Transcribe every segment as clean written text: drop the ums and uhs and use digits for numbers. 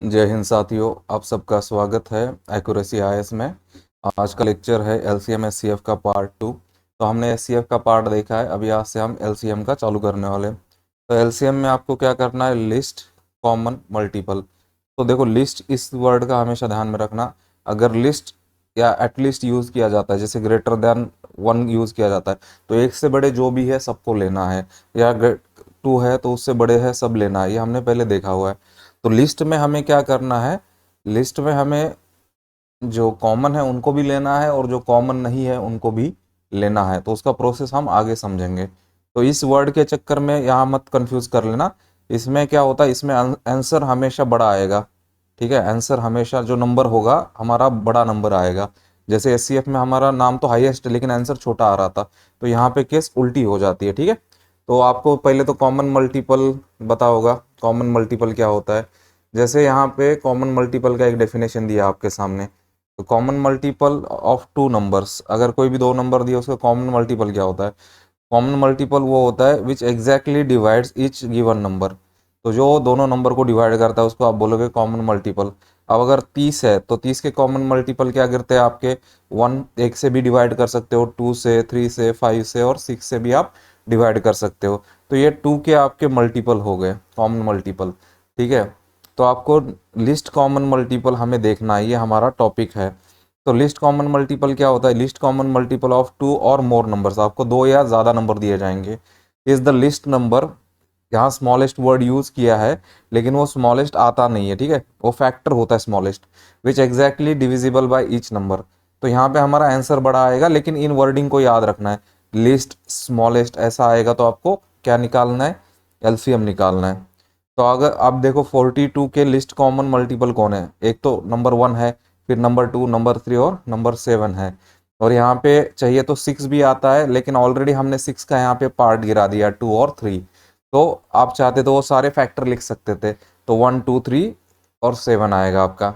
जय हिंद साथियों, आप सबका स्वागत है एक्यूरेसी आईएएस में। आज का लेक्चर है एलसीएम एचसीएफ का पार्ट 2। तो हमने एचसीएफ का पार्ट देखा है, अभी आज से हम एलसीएम का चालू करने वाले हैं। तो एलसीएम में आपको क्या करना है, लिस्ट, कॉमन, मल्टीपल। तो देखो, लिस्ट इस वर्ड का हमेशा ध्यान में रखना। अगर लिस्ट या एटलीस्ट यूज़ किया जाता है, जैसे ग्रेटर देन वन यूज़ किया जाता है, तो एक से बड़े जो भी है सबको लेना है, या टू है तो उससे बड़े है सब लेना है, ये हमने पहले देखा हुआ है। तो लिस्ट में हमें क्या करना है, लिस्ट में हमें जो कॉमन है उनको भी लेना है और जो कॉमन नहीं है उनको भी लेना है। तो उसका प्रोसेस हम आगे समझेंगे। तो इस वर्ड के चक्कर में यहाँ मत कंफ्यूज कर लेना। इसमें क्या होता है, इसमें आंसर हमेशा बड़ा आएगा। ठीक है, आंसर हमेशा जो नंबर होगा हमारा बड़ा नंबर आएगा। जैसे एचसीएफ में हमारा नाम तो हाईएस्ट है लेकिन आंसर छोटा आ रहा था, तो यहाँ पे केस उल्टी हो जाती है। ठीक है, तो आपको पहले तो कॉमन मल्टीपल पता होगा। कॉमन मल्टीपल क्या होता है, जैसे यहाँ पे कॉमन मल्टीपल का एक डेफिनेशन दिया आपके सामने। तो common multiple of two numbers, अगर कोई भी दो नंबर दिया उसका कॉमन मल्टीपल क्या होता है। कॉमन मल्टीपल वो होता है which exactly divides each given number. तो जो दोनों नंबर को डिवाइड करता है उसको आप बोलोगे कॉमन मल्टीपल। अब अगर 30 है तो 30 के कॉमन मल्टीपल क्या गिरते हैं आपके, वन। एक से भी डिवाइड कर सकते हो, टू से, थ्री से, फाइव से और सिक्स से भी आप डिवाइड कर सकते हो। तो ये टू के आपके मल्टीपल हो गए, कॉमन मल्टीपल। ठीक है, तो आपको लिस्ट कॉमन मल्टीपल हमें देखना है, ये हमारा टॉपिक है। तो लिस्ट कॉमन मल्टीपल क्या होता है, list common multiple of two और मोर नंबर्स। आपको दो या ज़्यादा नंबर दिए जाएंगे। इज़ द लिस्ट नंबर, यहाँ स्मॉलेस्ट वर्ड यूज़ किया है लेकिन वो स्मॉलेस्ट आता नहीं है। ठीक है, वो फैक्टर होता है smallest, which exactly divisible by each number. तो यहाँ पे हमारा आंसर बड़ा आएगा, लेकिन इन वर्डिंग को याद रखना है। लिस्ट स्मॉलेस्ट ऐसा आएगा तो आपको क्या निकालना है, एलसीएम निकालना है। तो अगर आप देखो 42 के लिस्ट कॉमन मल्टीपल कौन है, एक तो नंबर 1 है, फिर नंबर 2, नंबर 3 और नंबर 7 है। और यहाँ पे चाहिए तो 6 भी आता है, लेकिन ऑलरेडी हमने 6 का यहाँ पे पार्ट गिरा दिया, 2 और 3। तो आप चाहते तो वो सारे फैक्टर लिख सकते थे, तो 1, 2, 3 और 7 आएगा आपका।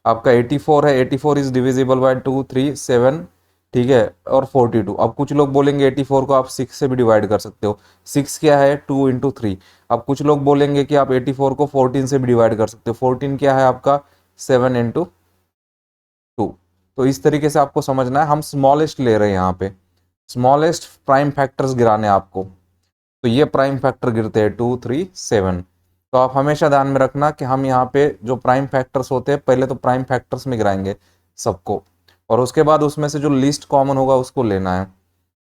आपका 84 है, 84 इज डिविजिबल बाय 2, 3, 7। ठीक है, और 42। अब कुछ लोग बोलेंगे 84 को आप 6 से भी डिवाइड कर सकते हो। 6 क्या है, 2 इंटू 3। अब कुछ लोग बोलेंगे कि आप 84 को 14 से भी डिवाइड कर सकते हो। 14 क्या है आपका, 7 इंटू 2। तो इस तरीके से आपको समझना है, हम स्मॉलेस्ट ले रहे हैं यहाँ पे, स्मॉलेस्ट प्राइम फैक्टर्स गिराने आपको। तो ये प्राइम फैक्टर गिरते हैं 2, 3, 7। तो आप हमेशा ध्यान में रखना कि हम यहाँ पे जो प्राइम फैक्टर्स होते हैं पहले तो प्राइम फैक्टर्स में गिराएंगे सबको, और उसके बाद उसमें से जो लीस्ट कॉमन होगा उसको लेना है।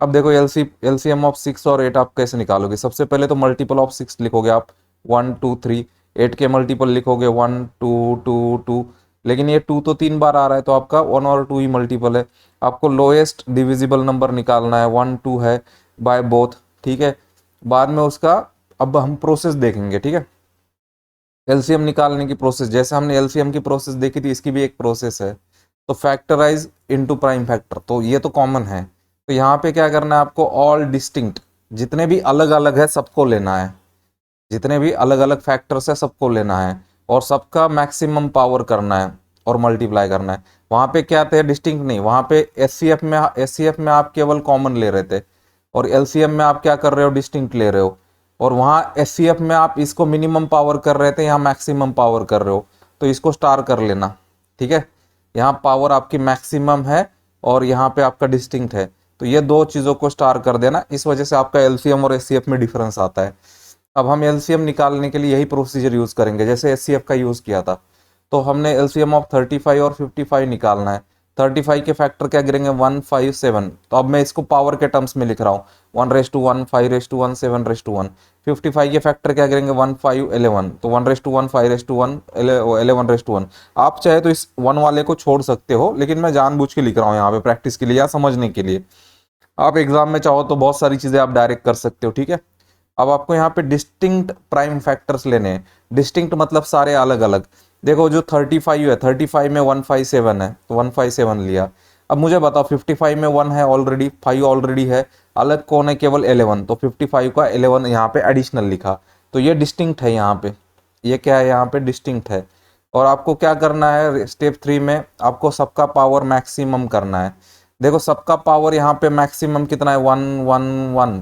अब देखो, एलसीएम ऑफ 6 और 8 आप कैसे निकालोगे। सबसे पहले तो मल्टीपल ऑफ 6 लिखोगे आप, 1, 2, 3। 8 के मल्टीपल लिखोगे 1, 2, 2, 2। लेकिन ये 2 तो 3 बार आ रहा है तो आपका 1 और 2 ही मल्टीपल है। आपको लोएस्ट डिविजिबल नंबर निकालना है, 1, 2 है बाय बोथ। ठीक है, बाद में उसका अब हम प्रोसेस देखेंगे। ठीक है, एलसीएम निकालने की प्रोसेस, जैसे हमने एलसीएम की प्रोसेस देखी थी, इसकी भी एक प्रोसेस है। तो फैक्टराइज इनटू प्राइम फैक्टर, तो ये तो कॉमन है। तो यहाँ पे क्या करना है आपको, ऑल डिस्टिंक्ट, जितने भी अलग अलग है सबको लेना है। जितने भी अलग अलग फैक्टर्स है सबको लेना है और सबका मैक्सिमम पावर करना है और मल्टीप्लाई करना है। वहाँ पे क्या थे, डिस्टिंक्ट नहीं, वहाँ पे एचसीएफ में आप केवल कॉमन ले रहे थे, और एलसीएम में आप क्या कर रहे हो, डिस्टिंक्ट ले रहे हो। और वहाँ एचसीएफ में आप इसको मिनिमम पावर कर रहे थे, यहाँ मैक्सिमम पावर कर रहे हो, तो इसको स्टार कर लेना। ठीक है, यहाँ पावर आपकी मैक्सिमम है और यहाँ पे आपका डिस्टिंक्ट है, तो ये दो चीज़ों को स्टार कर देना। इस वजह से आपका एलसीएम और एचसीएफ में डिफरेंस आता है। अब हम एलसीएम निकालने के लिए यही प्रोसीजर यूज़ करेंगे जैसे एचसीएफ का यूज़ किया था। तो हमने एलसीएम ऑफ 35 और 55 निकालना है। 35 के फैक्टर क्या गिरेंगे, 1, 5, 7। तो अब मैं इसको पावर के टर्म्स में लिख रहा हूँ, 1:1, 5:1, 7:1। 55 के फैक्टर क्या गिरेंगे, 1, 5, 11। तो 1:1, 5:1, 11:1। आप चाहे तो इस 1 वाले को छोड़ सकते हो, लेकिन मैं जानबूझ के लिख रहा हूँ यहाँ पे प्रैक्टिस के लिए या समझने के लिए। आप एग्जाम में चाहो तो बहुत सारी चीज़ें आप डायरेक्ट कर सकते हो। ठीक है, अब आपको यहाँ पे डिस्टिंक्ट प्राइम फैक्टर्स लेने हैं। डिस्टिंक्ट मतलब सारे अलग अलग। देखो, जो 35 है, 35 में 157 है तो 157 लिया। अब मुझे बताओ, 55 में 1 है ऑलरेडी, 5 ऑलरेडी है, अलग कौन है, केवल 11। तो 55 का 11 यहाँ पे एडिशनल लिखा, तो ये डिस्टिंक्ट है यहाँ पे। ये क्या है, यहाँ पे डिस्टिंक्ट है। और आपको क्या करना है, स्टेप 3 में आपको सबका पावर मैक्सिमम करना है। देखो, सबका पावर यहाँ पे मैक्सिमम कितना है, 1, 1, 1।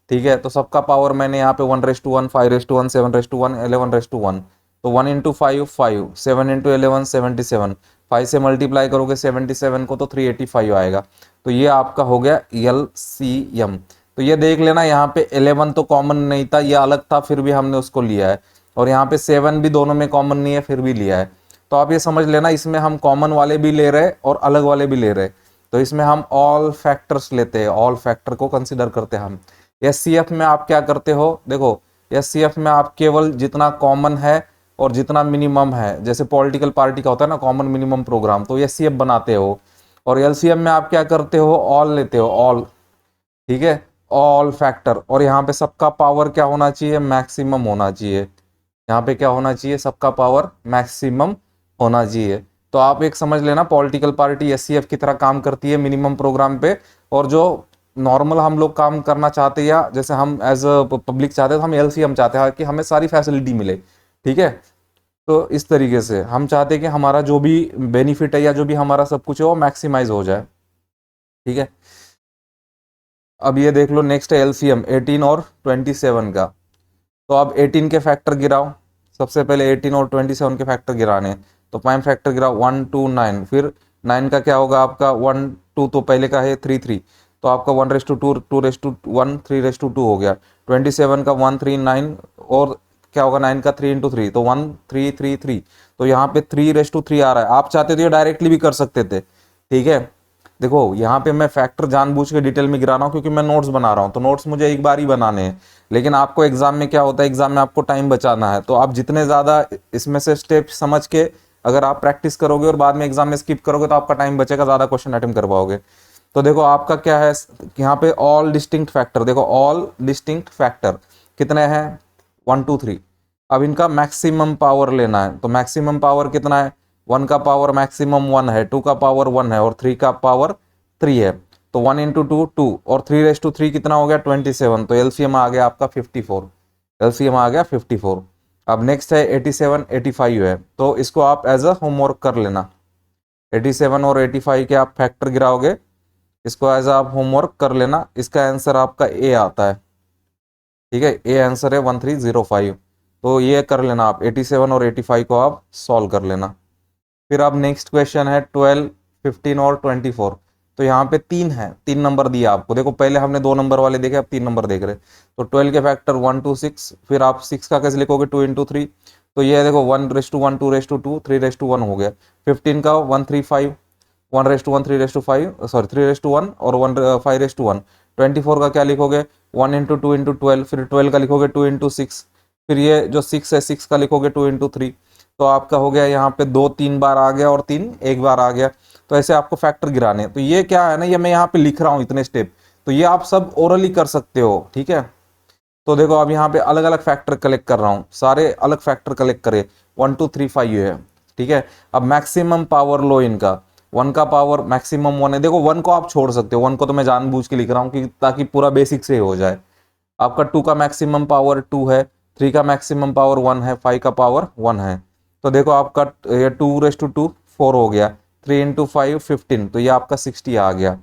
ठीक है, तो सबका पावर मैंने यहाँ पे 1:1, 5:1, 7:1, 11:1। तो 1 इंटू 5 5, 7 इंटू 11 77, 5 से मल्टीप्लाई करोगे 77 को तो 385 आएगा। तो ये आपका हो गया LCM। तो ये देख लेना, यहाँ पे 11 तो कॉमन नहीं था, ये अलग था, फिर भी हमने उसको लिया है। और यहाँ पे 7 भी दोनों में कॉमन नहीं है, फिर भी लिया है। तो आप ये समझ लेना, इसमें हम कॉमन वाले भी ले रहे और अलग वाले भी ले रहे। तो इसमें हम ऑल फैक्टर्स लेते हैं, ऑल फैक्टर को कंसिडर करते हैं हम। SCF में आप क्या करते हो, देखो SCF में आप केवल जितना कॉमन है और जितना मिनिमम है, जैसे पॉलिटिकल पार्टी का होता है ना कॉमन मिनिमम प्रोग्राम, तो SCF बनाते हो। और LCM में आप क्या करते हो, ऑल लेते हो, ऑल, ठीक है, ऑल फैक्टर। और यहाँ पे सबका पावर क्या होना चाहिए, मैक्सिमम होना चाहिए। यहाँ पे क्या होना चाहिए, सबका पावर मैक्सिमम होना चाहिए। तो आप एक समझ लेना, पॉलिटिकल पार्टी SCF की तरह काम करती है मिनिमम प्रोग्राम पे। और जो नॉर्मल हम लोग काम करना चाहते हैं, या जैसे हम एज अ पब्लिक चाहते हैं, तो हम LCM चाहते हैं कि हमें सारी फैसिलिटी मिले, ठीक है। तो इस तरीके से हम चाहते हैं कि हमारा जो भी बेनिफिट है या जो भी हमारा सब कुछ है वो मैक्सिमाइज हो जाए, ठीक है। अब ये देख लो, नेक्स्ट है LCM 18 और 27 का। तो अब 18 के फैक्टर गिराओ, सबसे पहले 18 और 27 के फैक्टर गिराने हैं। तो प्राइम फैक्टर गिराओ 1 2 9, फिर 9 का क्या होगा आपका 1 2, तो पहले का है 3 3, तो आपका 1/2 2/1 3/2 हो गया। 27 का 1 3 9, और क्या होगा 9 का 3 इंटू 3, तो 1 3 3 3, तो यहाँ पे 3/3 आ रहा है। आप चाहते तो ये डायरेक्टली भी कर सकते थे, ठीक है। देखो यहाँ पे मैं फैक्टर जानबूझ के डिटेल में गिरा रहा हूँ क्योंकि मैं नोट्स बना रहा हूँ, तो नोट्स मुझे एक बार ही बनाने हैं। लेकिन आपको एग्जाम में क्या होता है, एग्जाम में आपको टाइम बचाना है, तो आप जितने ज़्यादा इसमें से स्टेप समझ के अगर आप प्रैक्टिस करोगे और बाद में एग्जाम में स्किप करोगे तो आपका टाइम बचेगा, ज़्यादा क्वेश्चन अटेम्प्ट कर पाओगे। तो देखो आपका क्या है यहाँ पे, ऑल डिस्टिंक्ट फैक्टर, देखो ऑल डिस्टिंक्ट फैक्टर कितने हैं 1 2 3। अब इनका मैक्सिमम पावर लेना है, तो मैक्सिमम पावर कितना है, 1 का पावर मैक्सिमम 1 है, 2 का पावर 1 है, और 3 का पावर 3 है। तो 1 इंटू 2 2, और 3/3 कितना हो गया 27। तो LCM आ गया आपका 54, LCM आ गया 54। अब नेक्स्ट है 87 85 है, तो इसको आप एज अ होमवर्क कर लेना। 87 और 85 के आप फैक्टर गिराओगे, इसको एज आप होमवर्क कर लेना। इसका आंसर आपका A आता है, ठीक है, A आंसर है 1305। तो ये कर लेना आप, 87 और 85 को आप सॉल्व कर लेना। फिर अब नेक्स्ट क्वेश्चन है 12 15 और 24। तो यहाँ पे 3 है, 3 नंबर दिया आपको। देखो पहले हमने 2 नंबर वाले देखे, अब 3 नंबर देख रहे। तो 12 के फैक्टर 1 2 6, फिर आप 6 का कैसे लिखोगे 2 इंटू 3, तो ये देखो 1/1 2/2 3/1 हो गया। 15 का 135, 1/1 3/5, सॉरी 3/1 और 5/1। 24 का क्या लिखोगे 1 इंटू 2 इंटू 12, फिर 12 का लिखोगे 2 इंटू 6, फिर ये जो 6 है 6 का लिखोगे 2 इंटू 3। तो आपका हो गया यहाँ पे 2 3 बार आ गया और 3 एक बार आ गया। तो ऐसे आपको फैक्टर गिराने हैं। तो ये क्या है ना, ये मैं यहाँ पे लिख रहा हूँ इतने स्टेप, तो ये आप सब ओरली कर सकते हो, ठीक है। तो देखो अब यहाँ पे अलग अलग फैक्टर कलेक्ट कर रहा हूँ, सारे अलग फैक्टर कलेक्ट करे, 1 2 3 5 है, ठीक है। अब मैक्सिमम पावर लो इनका, 1 का पावर मैक्सिमम 1 है। देखो 1 को आप छोड़ सकते हो, 1 को तो मैं जानबूझ के लिख रहा हूँ कि ताकि पूरा बेसिक से हो जाए। आपका 2 का मैक्सिमम पावर 2 है, 3 का मैक्सिमम पावर 1 है, 5 का पावर 1 है। तो देखो आपका 2/2 4 हो गया, 3 इंटू 5 15, तो ये आपका 60 आ गया।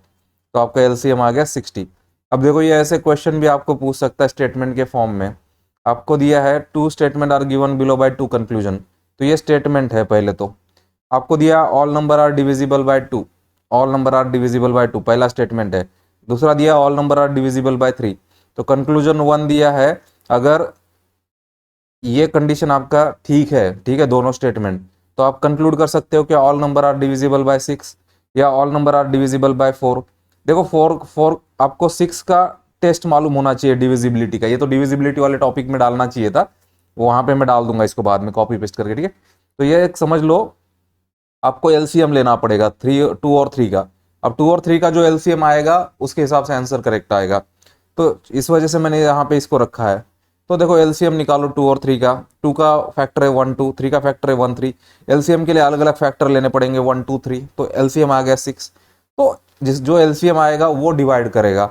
तो आपका LCM आ गया 60। अब देखो ये ऐसे क्वेश्चन भी आपको पूछ सकता है स्टेटमेंट के फॉर्म में। आपको दिया है 2 statement are given below by 2 conclusion. तो ये स्टेटमेंट है। पहले तो आपको दिया all number are divisible by 2, all number are divisible by 2 पहला स्टेटमेंट है। दूसरा दिया all number are divisible by 3। तो कंक्लूजन 1 दिया है, अगर ये कंडीशन आपका ठीक है दोनों स्टेटमेंट, तो आप कंक्लूड कर सकते हो कि all number are divisible by 6 या all number are divisible by 4। देखो 4 आपको 6 का टेस्ट मालूम होना चाहिए डिविजिबिलिटी का, ये तो डिविजिबिलिटी वाले टॉपिक में डालना चाहिए था, वहां पे मैं डाल दूंगा इसको बाद में कॉपी पेस्ट करके, ठीक है। तो ये एक समझ लो, आपको LCM लेना पड़ेगा 2 और 3 का। अब 2 और 3 का जो LCM आएगा उसके हिसाब से आंसर करेक्ट आएगा। तो इस वजह से मैंने यहाँ पे इसको रखा है। तो देखो LCM निकालो 2 और 3 का। 2 का फैक्टर है 1 2, 3 का फैक्टर है 1 3। LCM के लिए अलग अलग फैक्टर लेने पड़ेंगे 1 2 3, तो LCM आ गया 6। तो जो LCM आएगा वो डिवाइड करेगा,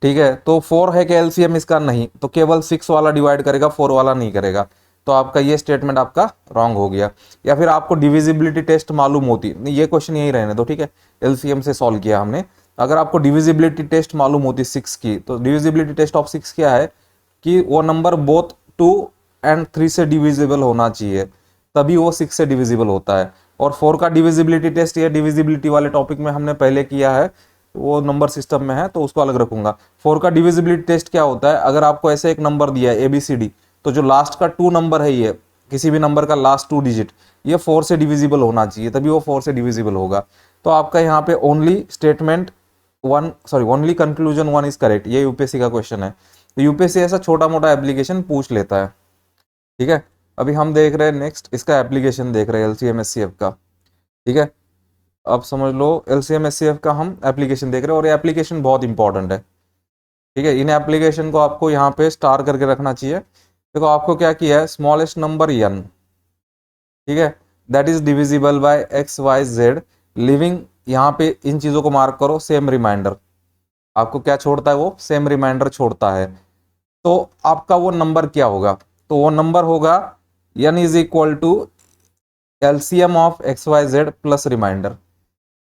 ठीक है। तो 4 है कि LCM इसका नहीं, तो केवल 6 वाला डिवाइड करेगा, 4 वाला नहीं करेगा। तो आपका ये स्टेटमेंट आपका रॉन्ग हो गया। या फिर आपको डिविजिबिलिटी टेस्ट मालूम होती, नहीं ये क्वेश्चन यही रहने दो, ठीक है, LCM से सॉल्व किया हमने। अगर आपको डिविजिबिलिटी टेस्ट मालूम होती 6 की, तो डिविजिबिलिटी टेस्ट ऑफ 6 क्या है कि वो नंबर बोथ 2 एंड 3 से डिविजिबल होना चाहिए। तभी वो 6 से डिविजिबल होता है। और 4 का डिविजिबिलिटी टेस्ट, ये डिविजिबिलिटी वाले टॉपिक में हमने पहले किया है, वो नंबर सिस्टम में है तो उसको अलग रखूंगा। 4 का डिविजिबिलिटी टेस्ट क्या होता है, अगर आपको ऐसे एक नंबर दिया है ABCD, तो जो लास्ट का 2 नंबर है, ये किसी भी नंबर का लास्ट 2 डिजिट, ये 4 से डिविजिबल होना चाहिए, तभी वो 4 से डिविजिबल होगा। तो आपका यहाँ पे only statement only conclusion 1 is correct, ये यूपीएससी का क्वेश्चन है। तो यूपीएससी ऐसा छोटा मोटा एप्लीकेशन पूछ लेता है, ठीक है। अभी हम देख रहे हैं नेक्स्ट, इसका एप्लीकेशन देख रहे हैं LCM SCF का, ठीक है। अब समझ लो LCM SCF का हम एप्लीकेशन देख रहे हैं, और ये एप्लीकेशन बहुत इंपॉर्टेंट है, ठीक है। इन एप्लीकेशन को आपको यहाँ पे स्टार करके रखना चाहिए। देखो आपको क्या किया है, स्मॉलेस्ट नंबर n, ठीक है, that is divisible by XYZ living, यहाँ पे इन चीजों को मार्क करो, सेम रिमाइंडर। आपको क्या छोड़ता है, वो सेम रिमाइंडर छोड़ता है। तो आपका वो नंबर क्या होगा, तो वो नंबर होगा n is equal to LCM of XYZ plus remainder,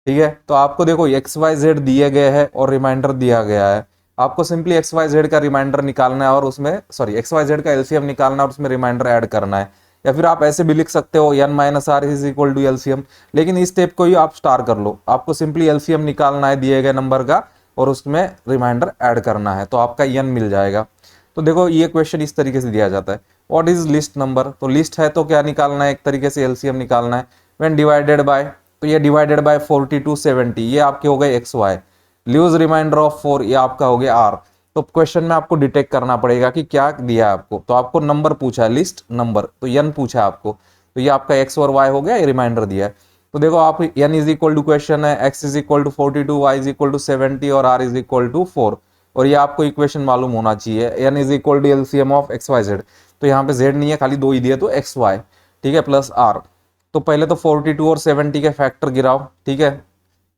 ठीक है। तो आपको देखो XYZ दिए गए हैं और रिमाइंडर दिया गया है, आपको सिंपली XYZ का रिमाइंडर निकालना है और उसमें XYZ का LCM निकालना है और उसमें रिमाइंडर ऐड करना है। या फिर आप ऐसे भी लिख सकते हो n minus r is equal to LCM, लेकिन इस स्टेप को ही आप स्टार कर लो। आपको सिंपली LCM निकालना है दिए गए नंबर का और उसमें रिमाइंडर ऐड करना है, तो आपका n मिल जाएगा। तो देखो ये क्वेश्चन इस तरीके से दिया जाता है, व्हाट इज लिस्ट नंबर, तो लिस्ट है तो क्या निकालना है, एक तरीके से LCM निकालना है। व्हेन डिवाइडेड बाय, तो ये डिवाइडेड बाय 42 70, ये आपके हो गए XY, लीव्स रिमाइंडर ऑफ 4, ये आपका हो गया R। तो क्वेश्चन में आपको डिटेक्ट करना पड़ेगा कि क्या दिया है आपको, तो आपको नंबर पूछा है, लिस्ट नंबर, तो n पूछा है आपको, तो ये आपका x और y हो गया, ये रिमाइंडर दिया है। तो देखो आप n is equal to question है, x is equal to 42, y is equal to 70 और r इज इक्वल टू 4, और ये आपको इक्वेशन मालूम होना चाहिए, n is equal to LCM of XYZ। तो यहाँ पे z नहीं है, खाली 2 ही दिए, तो XY, ठीक है, प्लस r। तो पहले तो 42 और 70 के फैक्टर गिराओ, ठीक है।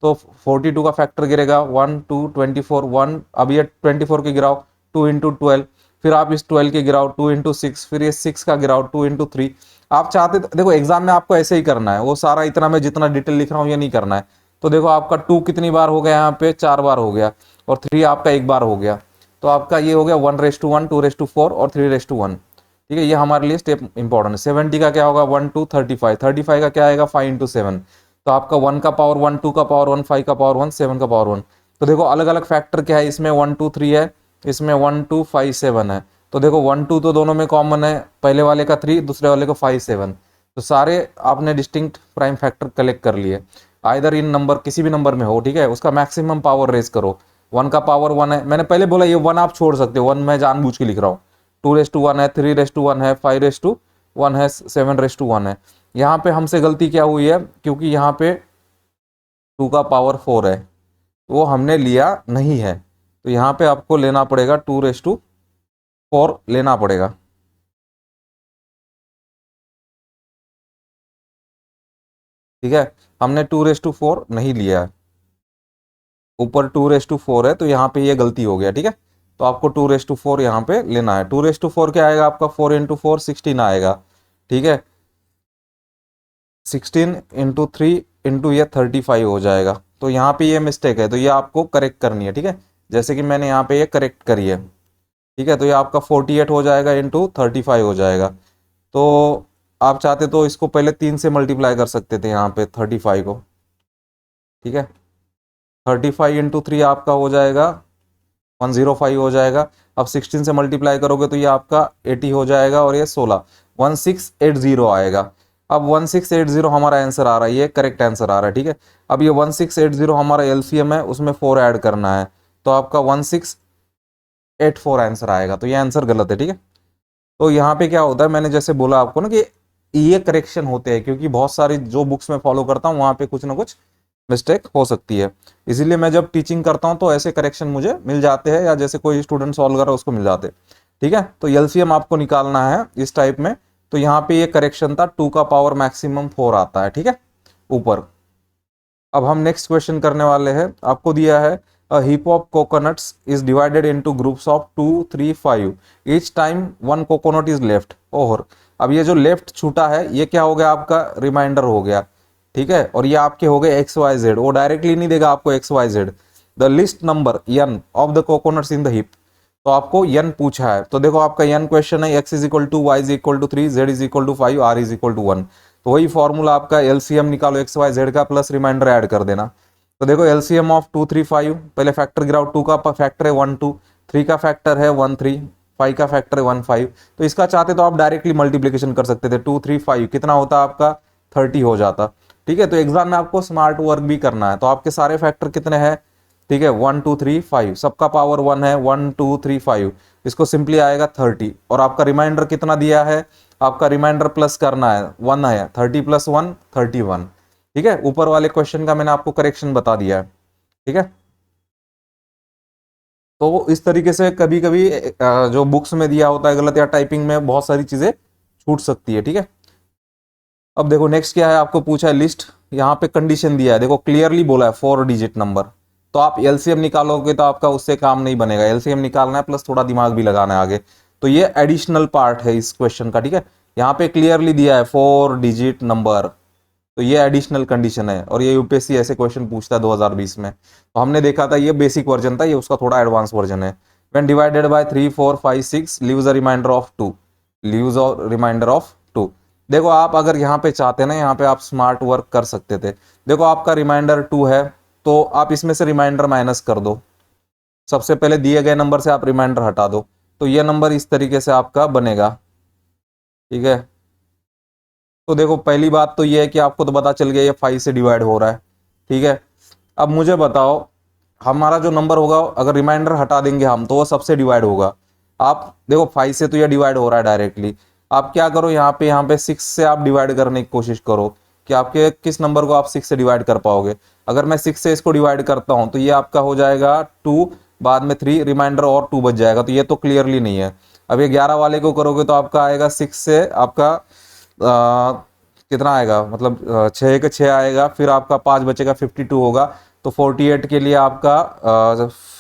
तो 42 का फैक्टर गिरेगा 1 2 24 1, अब ये 24 के गिराओ 2 इंटू 12, फिर आप इस 12 के गिराओ 2 इंटू 6, फिर ये 6 का गिराओ 2 इंटू 3। आप चाहते तो देखो एग्जाम में आपको ऐसे ही करना है, वो सारा इतना मैं जितना डिटेल लिख रहा हूँ ये नहीं करना है। तो देखो आपका 2 कितनी बार हो गया, यहाँ पे 4 बार हो गया, और 3 आपका 1 बार हो गया। तो आपका ये हो गया 1:1 2:4 और 3:1, ठीक है। ये हमारे लिए स्टेप इंपॉर्टेंट है। 70 का क्या होगा 1 2 35, 35 का क्या आएगा 5 इंटू 7, तो आपका 1 का पावर 1 2 का पावर 1 5 का पावर 1 7 का पावर 1। तो देखो अलग अलग फैक्टर क्या है, इसमें 1 2 3 है, इसमें 1 2 5 7 है। तो देखो 1 2 तो दोनों में कॉमन है, पहले वाले का 3 दूसरे वाले का 5 7, तो सारे आपने डिस्टिंक्ट प्राइम फैक्टर कलेक्ट कर लिए। आइदर इन नंबर किसी भी नंबर में हो, ठीक है, उसका मैक्सिमम पावर रेज करो। 1 का पावर 1 है, मैंने पहले बोला ये 1 आप छोड़ सकते हो, 1 मैं जानबूझ के लिख रहा हूँ। 2:1 है, 3:1 है, 5:1 है, 7:1 है। यहाँ पे हमसे गलती क्या हुई है, क्योंकि यहाँ पे 2 का पावर 4 है, वो हमने लिया नहीं है, तो यहाँ पे आपको लेना पड़ेगा 2:4 लेना पड़ेगा, ठीक है। हमने 2:4 नहीं लिया है, ऊपर 2:4 है, तो यहाँ पे ये गलती हो गया, ठीक है। तो आपको 2:4 यहाँ पे लेना है। 2:4 क्या आएगा आपका, 4 इंटू 4 16 आएगा, ठीक है। 16 इंटू 3 इंटू ये 35 हो जाएगा। तो यहाँ पे ये मिस्टेक है, तो ये आपको करेक्ट करनी है, ठीक है। जैसे कि मैंने यहाँ पे ये करेक्ट करी है, ठीक है। तो ये आपका 48 हो जाएगा इंटू 35 हो जाएगा। तो आप चाहते तो इसको पहले 3 से मल्टीप्लाई कर सकते थे यहाँ पे 35 को, ठीक है। 35 इंटू 3 आपका हो जाएगा 105 हो जाएगा। अब 16 से मल्टीप्लाई करोगे तो ये आपका 80 हो जाएगा, और ये 16 1680 आएगा। अब 1680 हमारा आंसर आ रहा है, ये करेक्ट आंसर आ रहा है, ठीक है। अब ये 1680 हमारा LCM है, उसमें 4 ऐड करना है, तो आपका 1684 आंसर आएगा, तो ये आंसर गलत है, ठीक है। तो यहाँ पे क्या होता है, मैंने जैसे बोला आपको ना कि ये करेक्शन होते हैं, क्योंकि बहुत सारी जो बुक्स में फॉलो करता हूँ वहाँ पे कुछ ना कुछ मिस्टेक हो सकती है, इसीलिए मैं जब टीचिंग करता हूँ तो ऐसे करेक्शन मुझे मिल जाते हैं, या जैसे कोई स्टूडेंट सॉल्व कर रहा है उसको मिल जाते हैं, ठीक है। तो LCM आपको निकालना है इस टाइप में। तो यहाँ पे ये करेक्शन था, 2 का पावर मैक्सिमम 4 आता है, ठीक है, ऊपर। अब हम नेक्स्ट क्वेश्चन करने वाले हैं। आपको दिया है a heap of coconuts is divided into groups of 2 3 5, each time 1 coconut is left over. अब ये जो लेफ्ट छूटा है ये क्या हो गया, आपका रिमाइंडर हो गया, ठीक है। और ये आपके हो गए XYZ, वो डायरेक्टली नहीं देगा आपको XYZ। The least number n of the coconuts in the heap, तो आपको n पूछा है, तो देखो आपका n क्वेश्चन है x is equal to y is equal to 3, z is equal to 5, r is equal to 1। तो वही फॉर्मूला आपका एलसीएम निकालो एक्स वाई जेड का प्लस रिमाइंडर ऐड कर देना। तो देखो एलसीएम ऑफ 2 3 5, पहले फैक्टर गिराओ, 2 का फैक्टर है 1 2, 3 का फैक्टर है 1 3, 5 का फैक्टर है 1 5। तो इसका चाहते तो आप डायरेक्टली मल्टीप्लीकेशन कर सकते थे, 2 3 5 कितना होता आपका 30 हो जाता। ठीक है, तो एग्जाम में आपको स्मार्ट वर्क भी करना है। तो आपके सारे फैक्टर कितने हैं, ठीक है 1 2 3 5, सबका पावर 1 है, 1 2 3 5, इसको सिंपली आएगा 30। और आपका रिमाइंडर कितना दिया है, आपका रिमाइंडर प्लस करना है 1 है, 30 प्लस 1 31। ठीक है, ऊपर वाले क्वेश्चन का मैंने आपको करेक्शन बता दिया है। ठीक है, तो इस तरीके से कभी कभी जो बुक्स में दिया होता है गलत या टाइपिंग में बहुत सारी चीजें छूट सकती है। ठीक है, अब देखो नेक्स्ट क्या है, आपको पूछा है लिस्ट, यहाँ पे कंडीशन दिया है, देखो क्लियरली बोला है 4 डिजिट नंबर। तो आप एलसीएम निकालोगे तो आपका उससे काम नहीं बनेगा, एलसीएम निकालना है प्लस थोड़ा दिमाग भी लगाना है आगे। तो ये एडिशनल पार्ट है इस क्वेश्चन का। ठीक है, यहाँ पे क्लियरली दिया है 4 डिजिट नंबर, तो ये एडिशनल कंडीशन है और ये यूपीएससी ऐसे क्वेश्चन पूछता है 2020 में। तो हमने देखा था ये बेसिक वर्जन था, ये उसका थोड़ा एडवांस वर्जन है। When divided by 3 4 5 6 leaves a remainder of 2, leaves a remainder of 2। देखो आप अगर यहाँ पे चाहते ना, यहाँ पे आप स्मार्ट वर्क कर सकते थे। देखो आपका रिमाइंडर 2 है, तो आप इसमें से रिमाइंडर माइनस कर दो, सबसे पहले दिए गए नंबर से आप रिमाइंडर हटा दो, तो ये नंबर इस तरीके से आपका बनेगा। ठीक है, तो देखो पहली बात तो ये है कि आपको तो पता चल गया ये 5 से डिवाइड हो रहा है। ठीक है, अब मुझे बताओ हमारा जो नंबर होगा अगर रिमाइंडर हटा देंगे हम तो वो सबसे डिवाइड होगा। आप देखो 5 से तो ये डिवाइड हो रहा है डायरेक्टली, आप क्या करो यहाँ पे 6 से आप डिवाइड करने की कोशिश करो कि आपके किस नंबर को आप 6 से डिवाइड कर पाओगे। अगर मैं 6 से इसको डिवाइड करता हूँ तो ये आपका हो जाएगा 2, बाद में 3, रिमाइंडर और 2 बच जाएगा, तो ये तो क्लियरली नहीं है। अब ये 11 वाले को करोगे तो आपका आएगा 6 से आपका कितना आएगा, मतलब 6 के 6 आएगा, फिर आपका 5 बचेगा 52 होगा। तो 48 के लिए आपका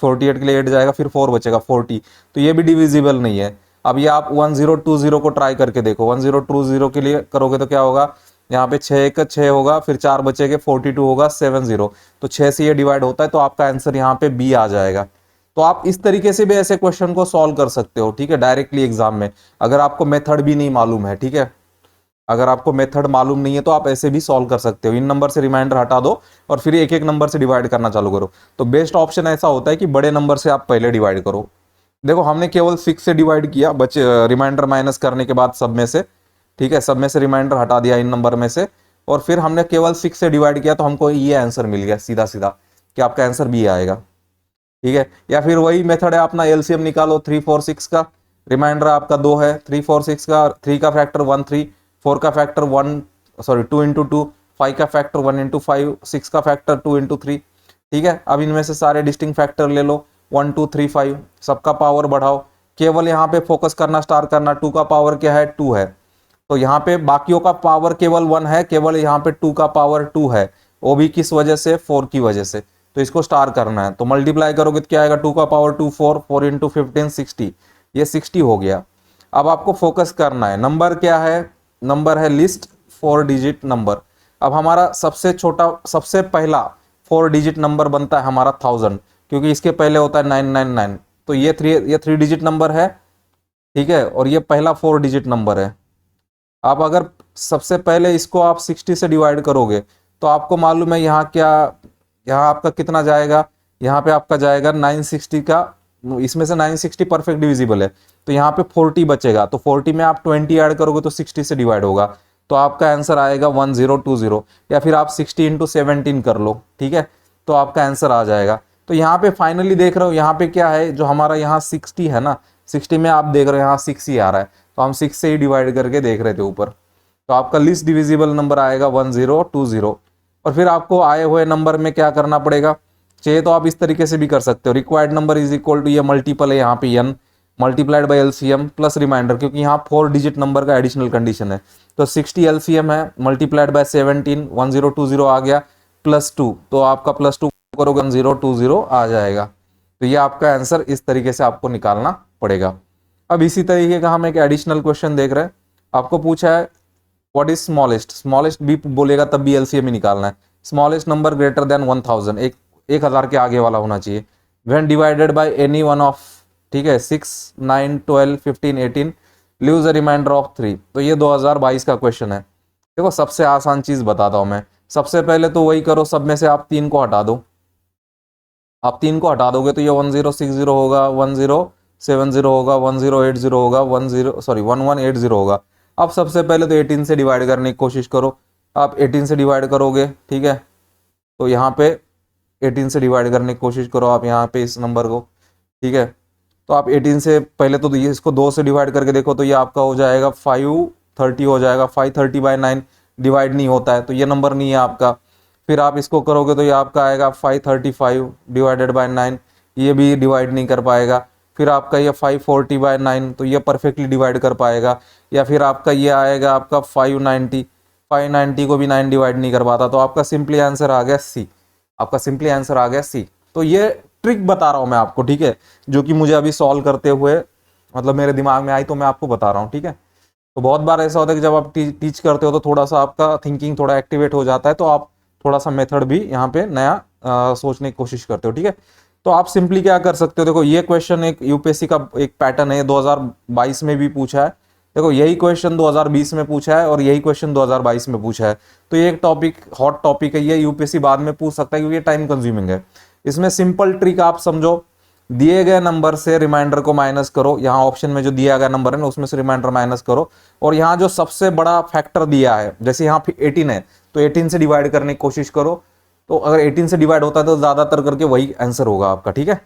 48 के लिए 8 जाएगा, फिर 4 बचेगा 40, तो ये भी डिविजिबल नहीं है। अब ये आप 1020 को ट्राई करके देखो, 1020 के लिए करोगे तो क्या होगा, यहाँ पे 6 का 6 होगा, फिर 4 बचेगा 42 होगा 70, तो 6 से ये डिवाइड होता है, तो आपका आंसर यहाँ पे बी आ जाएगा। तो आप इस तरीके से भी ऐसे क्वेश्चन को सॉल्व कर सकते हो। ठीक है, डायरेक्टली एग्जाम में अगर आपको मेथड भी नहीं मालूम है। ठीक है, अगर आपको मेथड मालूम नहीं है तो आप ऐसे भी सॉल्व कर सकते हो, इन नंबर से रिमाइंडर हटा दो और फिर एक एक नंबर से डिवाइड करना चालू करो। तो बेस्ट ऑप्शन ऐसा होता है कि बड़े नंबर से आप पहले डिवाइड करो। देखो हमने केवल 6 से डिवाइड किया, बचे रिमाइंडर माइनस करने के बाद सब में से। ठीक है, सब में से रिमाइंडर हटा दिया इन नंबर में से, और फिर हमने केवल 6 से डिवाइड किया, तो हमको ये आंसर मिल गया सीधा सीधा कि आपका आंसर बी आएगा। ठीक है, या फिर वही मेथड है अपना, एलसीएम निकालो 3 4 6 का, रिमाइंडर आपका 2 है, 3 4 6 का, 3 का फैक्टर 1 3, 4 का फैक्टर 2 इंटू 2, 5 का फैक्टर 1 इंटू 5, 6 का फैक्टर 2 इंटू 3। ठीक है, अब इनमें से सारे डिस्टिंक्ट फैक्टर ले लो, 1 2 3 5, सबका पावर बढ़ाओ, केवल यहाँ पे फोकस करना स्टार्ट करना, 2 का पावर क्या है 2 है, तो यहाँ पे बाकियों का पावर केवल 1 है, केवल यहाँ पे 2 का पावर 2 है, वो भी किस वजह से, 4 की वजह से। तो इसको स्टार करना है, तो मल्टीप्लाई करोगे तो क्या आएगा, 2 का पावर 2 4, 4 इंटू 15 60, ये 60 हो गया। अब आपको फोकस करना है, नंबर क्या है, नंबर है लिस्ट 4 डिजिट नंबर। अब हमारा सबसे छोटा सबसे पहला 4 डिजिट नंबर बनता है हमारा 1000, क्योंकि इसके पहले होता है 999, तो ये 3 डिजिट नंबर है। ठीक है, और ये पहला 4 डिजिट नंबर है। आप अगर सबसे पहले इसको आप 60 से डिवाइड करोगे तो आपको मालूम है यहाँ क्या, यहाँ आपका कितना जाएगा, यहाँ पे आपका जाएगा 960 का, इसमें से 960 परफेक्ट डिविजिबल है, तो यहाँ पे 40 बचेगा, तो 40 में आप 20 ऐड करोगे तो 60 से डिवाइड होगा, तो आपका आंसर आएगा 1020, या फिर आप 60 इंटू 17 कर लो। ठीक है, तो आपका आंसर आ जाएगा। तो यहाँ पे फाइनली देख रहे हो यहाँ पे क्या है, जो हमारा यहाँ 60 है ना, 60 में आप देख रहे हो यहाँ 6 ही आ रहा है, तो हम 6 से ही डिवाइड करके देख रहे थे ऊपर, तो आपका लिस्ट डिविजिबल नंबर आएगा 1020। और फिर आपको आए हुए नंबर में क्या करना पड़ेगा, चाहिए तो आप इस तरीके से भी कर सकते हो, required number is equal to, ये मल्टीपल है यहाँ पे n multiplied by LCM plus remainder, क्योंकि यहाँ 4 डिजिट नंबर का एडिशनल कंडीशन है, तो 60 एलसीएम है मल्टीप्लाइड बाय 17, 1020 आ गया, प्लस 2, तो आपका प्लस 2 करोगे 1020 आ जाएगा। तो ये आपका आंसर इस तरीके से आपको निकालना पड़ेगा। अब इसी तरीके का हम एक एडिशनल क्वेश्चन देख रहे हैं, आपको पूछा है व्हाट इज स्मॉलेस्ट, स्मॉलेस्ट भी बोलेगा तब भी एलसीएम ही निकालना है, स्मॉलेस्ट नंबर ग्रेटर देन 1000, 1000 के आगे वाला होना चाहिए, when divided by any one of ठीक है, 6, 9, 12, 15, 18, लीव्स अ रिमाइंडर ऑफ 3। तो ये 2022 का क्वेश्चन है। देखो सबसे आसान चीज बताता हूं मैं। सबसे पहले तो वही करो, सब में से आप 3 को हटा दो। आप 3 को हटा दोगे तो ये 1060 होगा, 1070 होगा, 1080 होगा, 1180 होगा। अब सबसे पहले तो 18 से डिवाइड करने की कोशिश करो। आप 18 से डिवाइड करोगे, ठीक है, तो यहाँ पे 18 से डिवाइड करने की कोशिश करो आप यहाँ पे इस नंबर को, ठीक है। तो आप 18 से पहले तो ये इसको 2 से डिवाइड करके देखो, तो ये आपका हो जाएगा 530 हो जाएगा। 530/9 डिवाइड नहीं होता है, तो ये नंबर नहीं है आपका। फिर आप इसको करोगे तो ये आपका आएगा 535/9, ये भी डिवाइड नहीं कर पाएगा। फिर आपका ये 540/9, तो ये परफेक्टली डिवाइड कर पाएगा। या फिर आपका ये आएगा आपका 590 को भी 9 डिवाइड नहीं कर पाता, तो आपका सिंपली आंसर आ गया सी। आपका सिंपली आंसर आ गया सी। तो ये ट्रिक बता रहा हूं मैं आपको, ठीक है, जो कि मुझे अभी सॉल्व करते हुए मतलब मेरे दिमाग में आई, तो मैं आपको बता रहा हूँ, ठीक है। तो बहुत बार ऐसा होता है कि जब आप टीच करते हो तो थोड़ा सा आपका थिंकिंग थोड़ा एक्टिवेट हो जाता है, तो आप थोड़ा सा मेथड भी यहाँ पे नया सोचने की कोशिश करते हो, ठीक है। तो आप सिंपली क्या कर सकते हो, देखो ये क्वेश्चन एक यूपीएससी का एक पैटर्न है, 2022 में भी पूछा है। देखो यही क्वेश्चन 2020 में पूछा है और यही क्वेश्चन 2022 में पूछा है। तो ये एक टॉपिक, हॉट टॉपिक है, ये यूपीएससी बाद में पूछ सकता है क्योंकि ये टाइम कंज्यूमिंग है। इसमें सिंपल ट्रिक आप समझो, दिए गए नंबर से रिमाइंडर को माइनस करो। यहाँ ऑप्शन में जो दिया गया नंबर है ना, उसमें से रिमाइंडर माइनस करो। और यहाँ जो सबसे बड़ा फैक्टर दिया है, जैसे यहाँ 18 है, तो 18 से डिवाइड करने की कोशिश करो। तो अगर 18 से डिवाइड होता है तो ज्यादातर करके वही आंसर होगा आपका, ठीक है।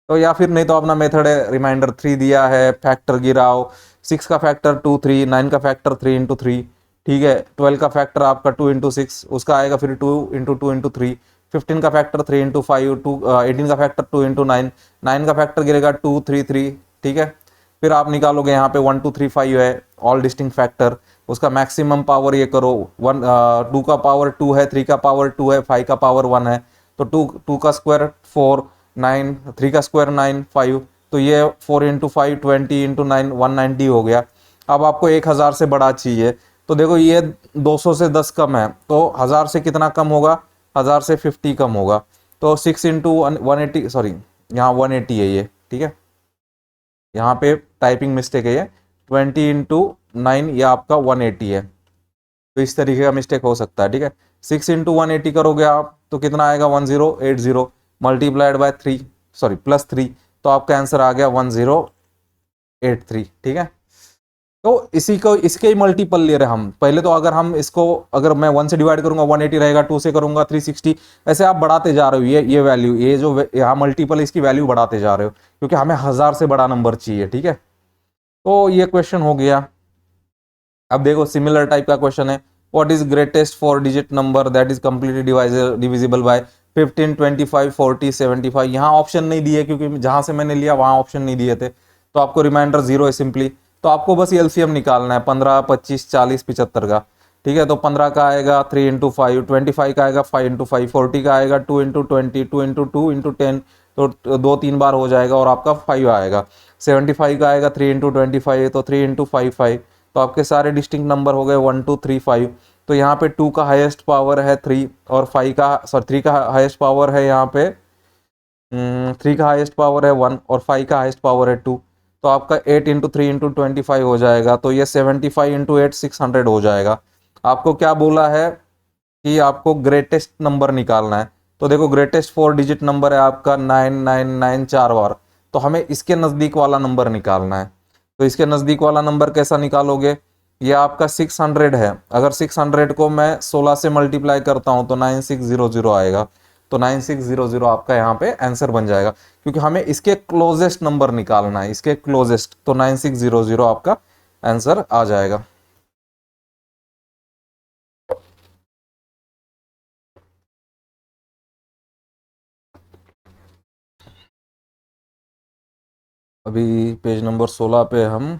तो या फिर नहीं तो अपना मेथड है, रिमाइंडर 3 दिया है, फैक्टर गिराओ। 6 का फैक्टर 2 3, 9 का फैक्टर 3 इंटू 3, ठीक है। 12 का फैक्टर आपका 2 इंटू 6, उसका आएगा फिर 2 इंटू 2 इंटू 3। 15 का फैक्टर 3 इंटू 5, 18 का फैक्टर 2 इंटू 9, 9 का फैक्टर गिरेगा 2 3 3, ठीक है। फिर आप निकालोगे यहाँ पे 1 2 3 5 है ऑल डिस्टिंक्ट फैक्टर, उसका मैक्सिमम पावर ये करो। 2 का पावर 2 है, 3 का पावर 2 है, 5 का पावर 1 है, तो 2 का स्क्वायर 4, 9, 3 का स्क्वायर 9, 5, तो ये 4 इंटू 5 20 इंटू 9 190 हो गया। अब आपको 1000 से बड़ा चाहिए, तो देखो ये 200 से 10 कम है, तो 1000 से कितना कम होगा, 1000 से 50 कम होगा। तो 6 इंटू 180, सॉरी यहाँ 180 है ये, ठीक है, यहाँ पे टाइपिंग मिस्टेक है ये। 20 इंटू 9 ये आपका 180 है, तो इस तरीके का मिस्टेक हो सकता है, ठीक है। 6 इंटू 180 करोगे आप तो कितना आएगा, 1080 मल्टीप्लाइड बाय 3, सॉरी प्लस 3, तो आपका आंसर आ गया 1083, ठीक है। तो इसी को इसके ही मल्टीपल ले रहे हैं हम। पहले तो अगर हम इसको, अगर मैं 1 से डिवाइड करूंगा 180 रहेगा, 2 से करूंगा 360, ऐसे आप बढ़ाते जा रहे हो ये वैल्यू, ये जो यहाँ मल्टीपल इसकी वैल्यू बढ़ाते जा रहे हो, क्योंकि हमें 1000 से बड़ा नंबर चाहिए, ठीक है। तो ये क्वेश्चन हो गया। अब देखो सिमिलर टाइप का क्वेश्चन है, what is greatest 4 digit number that is completely divisible by 15 25 40 75। यहाँ ऑप्शन नहीं दिए क्योंकि जहां से मैंने लिया वहां ऑप्शन नहीं दिए थे, तो आपको रिमाइंडर 0 है सिंपली। तो आपको बस एलसीएम निकालना है 15 25 40 75 का, ठीक है। तो 15 का आएगा 3 इंटू 5, 25 का आएगा 5 इंटू 5, 40 का आएगा 2 इंटू 20, 2 इंटू 2 इंटू 10, तो 2 3 बार हो जाएगा और आपका 5 आएगा। 75 का आएगा 3 इंटू 25, तो 3 इंटू 5 5, तो आपके सारे डिस्टिंक्ट नंबर हो गए 1 2 3 5। तो यहाँ पे 2 का हाईएस्ट पावर है 3, और 5 का, सॉरी 3 का हाईएस्ट पावर है यहाँ पे 3 का हाईएस्ट पावर है 1, और 5 का हाईएस्ट पावर है 2। तो आपका 8 इंटू 3 इंटू 25 हो जाएगा, तो ये 75 इंटू 8 600 हो जाएगा। आपको क्या बोला है कि आपको ग्रेटेस्ट नंबर निकालना है। तो देखो ग्रेटेस्ट 4 डिजिट नंबर है आपका 999 4 बार, तो हमें इसके नज़दीक वाला नंबर निकालना है। तो इसके नज़दीक वाला नंबर कैसा निकालोगे, ये आपका 600 है। अगर 600 को मैं 16 से मल्टीप्लाई करता हूं तो 9600 आएगा। तो 9600 आपका यहाँ पे आंसर बन जाएगा, क्योंकि हमें इसके क्लोजेस्ट नंबर निकालना है, इसके क्लोजेस्ट, तो 9600 आपका आंसर आ जाएगा। अभी पेज नंबर 16 पे हम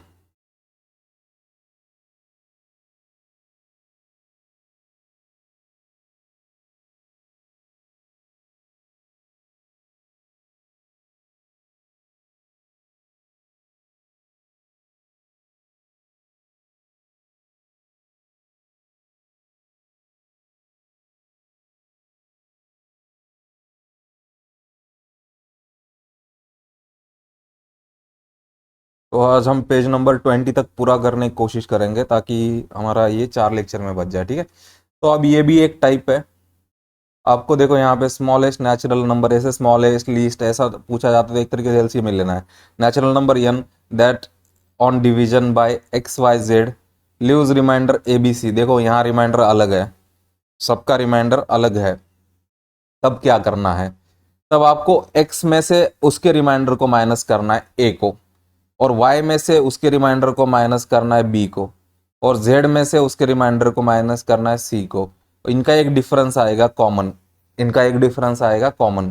तो आज हम पेज नंबर 20 तक पूरा करने की कोशिश करेंगे ताकि हमारा ये 4 लेक्चर में बच जाए, ठीक है। तो अब ये भी एक टाइप है। आपको देखो यहाँ पे स्मॉलेस्ट नेचुरल नंबर, ऐसे स्मॉलेस्ट लीस्ट ऐसा पूछा जाता है, तो एक तरीके से एलसीएम में लेना है। Natural number n that on division by x y z leaves remainder a b c. देखो यहाँ रिमाइंडर अलग है, सबका रिमाइंडर अलग है। तब क्या करना है, तब आपको x में से उसके रिमाइंडर को माइनस करना है a को, और y में से उसके रिमाइंडर को माइनस करना है b को, और z में से उसके रिमाइंडर को माइनस करना है c को। इनका एक डिफरेंस आएगा कॉमन, इनका एक डिफरेंस आएगा कॉमन,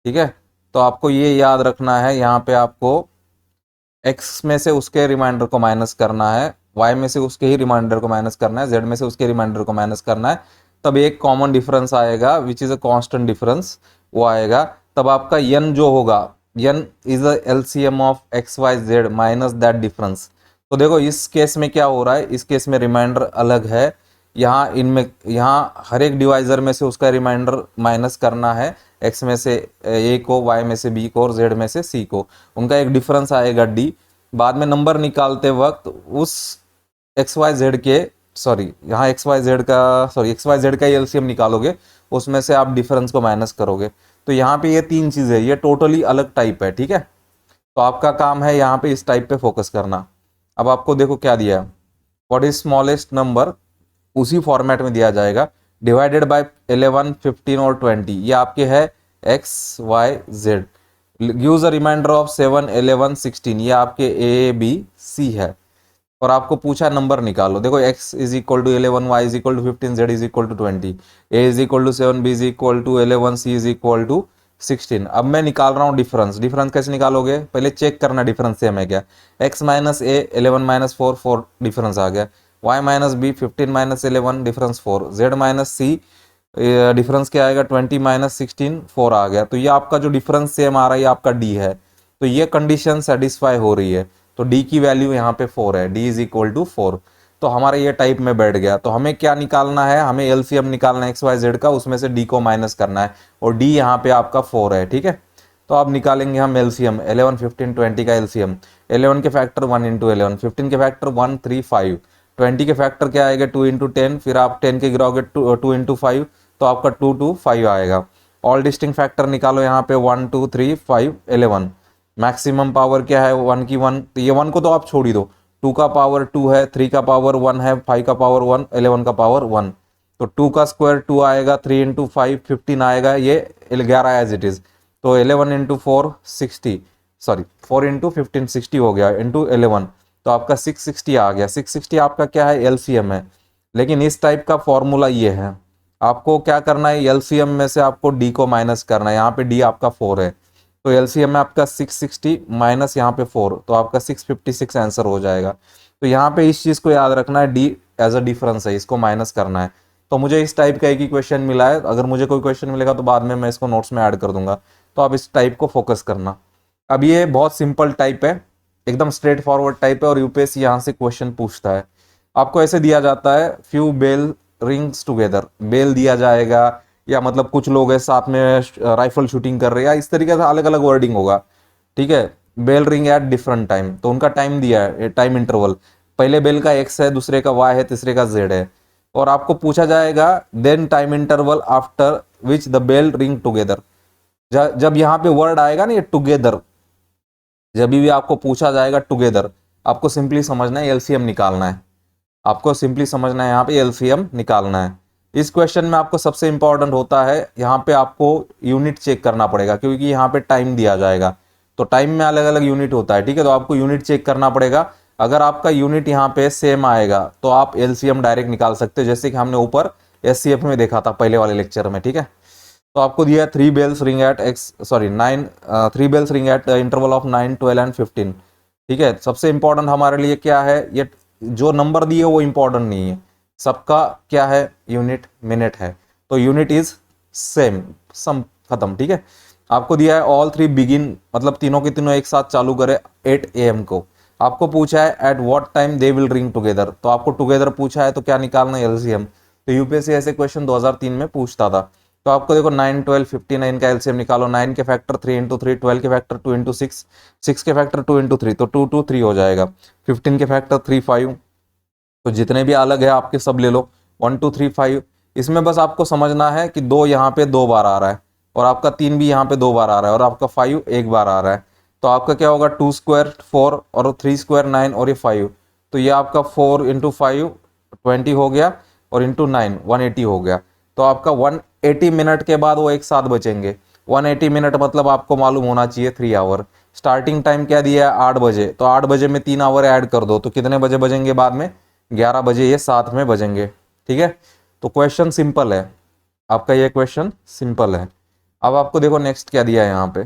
ठीक है। तो आपको ये याद रखना है, यहाँ पे आपको x में से उसके रिमाइंडर को माइनस करना है, y में से उसके ही रिमाइंडर को माइनस करना है, z में से उसके रिमाइंडर को माइनस करना है। तब एक कॉमन डिफरेंस आएगा which is a constant difference, वो आएगा। तब आपका n जो होगा, n is a LCM of x y z minus that difference. तो देखो इस केस में क्या हो रहा है, इस केस में रिमाइंडर अलग है, यहाँ इनमें यहाँ हर एक डिवाइजर में से उसका रिमाइंडर माइनस करना है, x में से a को, y में से b को और z में से c को। उनका एक डिफरेंस आएगा d। बाद में नंबर निकालते वक्त उस एक्स वाई जेड के, सॉरी यहाँ एक्स वाई जेड का, सॉरी एक्स वाई जेड का एलसीएम निकालोगे, उसमें से आप डिफरेंस को माइनस करोगे। तो यहाँ पे ये 3 चीज़ें, ये टोटली अलग टाइप है, ठीक है। तो आपका काम है यहाँ पे इस टाइप पे फोकस करना। अब आपको देखो क्या दिया है, व्हाट इज स्मॉलेस्ट नंबर, उसी फॉर्मेट में दिया जाएगा, डिवाइडेड बाय 11, 15 और 20। ये आपके है x y z, gives a remainder of 7, 11, 16। ये आपके ए बी सी है, और आपको पूछा नंबर निकालो। देखो x is equal to 11, y is equal to 15, z is equal to 20, a is equal to 7, b is equal to 11, c is equal to 16। अब मैं निकाल रहा हूँ डिफरेंस। डिफरेंस कैसे निकालोगे, पहले चेक करना डिफरेंस सेम है क्या। x minus A 11 minus 4, 4 difference आ गया। y minus B 15 minus 11 difference 4, z minus C difference क्या आएगा 20 माइनस 16, 4 आ गया। तो ये आपका जो डिफरेंस सेम आ रहा है ये आपका d है। तो ये कंडीशन सेटिस्फाई हो रही है, तो d की वैल्यू यहाँ पे 4 है, d इज इक्वल टू 4। तो हमारा ये टाइप में बैठ गया। तो हमें क्या निकालना है, हमें एलसीएम निकालना है एक्स वाई जेड का, उसमें से d को माइनस करना है, और d यहाँ पे आपका 4 है, ठीक है। तो अब निकालेंगे हम एलसीएम 11, 15, 20 का एलसीएम। 11 के फैक्टर 1 इंटू 11, 15 के फैक्टर 1, 3, 5, 20 के फैक्टर क्या आएगा 2 इंटू 10, फिर आप 10 के गिराओगे 2 इंटू 5, तो आपका 2 2 5 आएगा। ऑल डिस्टिंक्ट फैक्टर निकालो यहाँ पे 1, 2, 3, 5, 11। मैक्सिमम पावर क्या है 1 की 1, तो ये 1 को तो आप छोड़ ही दो। 2 का पावर 2 है, 3 का पावर 1 है, 5 का पावर 1, 11 का पावर 1। तो 2 का स्क्वायर 2 आएगा, 3 इंटू 5 15 आएगा, ये 11 एज इट इज। तो 11 इंटू 4 60, सॉरी 4 इंटू 15 60 हो गया, इंटू 11, तो आपका 660 आ गया। 660 आपका क्या है एलसीएम है। लेकिन इस टाइप का फॉर्मूला ये है, आपको क्या करना है, एलसीएम में से आपको डी को माइनस करना है। यहाँ पे डी आपका 4 है, तो एलसीएम में आपका 660 माइनस यहाँ पे 4, तो आपका 656 आंसर हो जाएगा। तो यहाँ पे इस चीज़ को याद रखना है, डी एज अ डिफरेंस है, इसको माइनस करना है। तो मुझे इस टाइप का एक ही क्वेश्चन मिला है, अगर मुझे कोई क्वेश्चन मिलेगा तो बाद में मैं इसको नोट्स में ऐड कर दूंगा। तो आप इस टाइप को फोकस करना। अब ये बहुत सिंपल टाइप है, एकदम स्ट्रेट फॉरवर्ड टाइप है, और यूपीएससी यहाँ से क्वेश्चन पूछता है। आपको ऐसे दिया जाता है, few bell rings together, bell दिया जाएगा, या मतलब कुछ लोग हैं साथ में राइफल शूटिंग कर रहे हैं, या इस तरीके से अलग अलग वर्डिंग होगा, ठीक है। Bell ring at different time, तो उनका टाइम दिया है, टाइम इंटरवल, पहले बेल का एक्स है, दूसरे का वाई है, तीसरे का जेड है। और आपको पूछा जाएगा then time interval after which the bell ring together. जब यहाँ पे वर्ड आएगा ना ये टुगेदर, जब भी आपको पूछा जाएगा टुगेदर, आपको सिंपली समझना है एलसीएम निकालना है। आपको सिंपली समझना है यहाँ पे एलसीएम निकालना है। इस क्वेश्चन में आपको सबसे इंपॉर्टेंट होता है, यहाँ पे आपको यूनिट चेक करना पड़ेगा, क्योंकि यहाँ पे टाइम दिया जाएगा, तो टाइम में अलग अलग यूनिट होता है, ठीक है। तो आपको यूनिट चेक करना पड़ेगा। अगर आपका यूनिट यहाँ पे सेम आएगा तो आप एलसीएम डायरेक्ट निकाल सकते हो, जैसे कि हमने ऊपर एससीएफ में देखा था पहले वाले लेक्चर में, ठीक है। तो आपको दिया है 3 bells ring at x, sorry 9, 3 bells ring at interval of 9, 12 and 15, ठीक है। सबसे इंपॉर्टेंट हमारे लिए क्या है, ये जो नंबर दिए वो इंपॉर्टेंट नहीं है, सबका क्या है यूनिट मिनट है, तो यूनिट इज सेम, सम खत्म, ठीक है। आपको दिया है ऑल 3 बिगिन, मतलब तीनों के तीनों एक साथ चालू करे 8 AM को। आपको पूछा है at what time they will ring together, तो आपको टुगेदर पूछा है, तो क्या निकालना है एलसीएम। तो यूपीएससी ऐसे क्वेश्चन 2003 में पूछता था। तो आपको देखो 9, 12, 59 का एलसीएम निकालो। 9 के फैक्टर 3 इंटू 3, 12 के फैक्टर 2 इंटू 6, 6 के फैक्टर 2 इंटू 3, तो 2 2 3 हो जाएगा। 15 के फैक्टर 3 5, तो जितने भी अलग है आपके सब ले लो। 1 2 3 5, इसमें बस आपको समझना है कि 2 यहाँ पे 2 बार आ रहा है, और आपका 3 भी यहाँ पे 2 बार आ रहा है, और आपका 5 एक बार आ रहा है। तो आपका क्या होगा, 2 स्क्वायर 4 और 3 स्क्वायर 9 और ये 5, तो ये आपका 4 इंटू 5 20 हो गया, और इंटू 9 180 हो गया। तो आपका 180 मिनट के बाद वो एक साथ बचेंगे। 180 मिनट मतलब आपको मालूम होना चाहिए 3 आवर। स्टार्टिंग टाइम क्या दिया है, 8 बजे, तो 8 बजे में 3 आवर ऐड कर दो, तो कितने बजे बजेंगे बाद में, 11 बजे ये साथ में बजेंगे। ठीक है, तो क्वेश्चन सिंपल है आपका, ये क्वेश्चन सिंपल है। अब आपको देखो नेक्स्ट क्या दिया है यहाँ पे,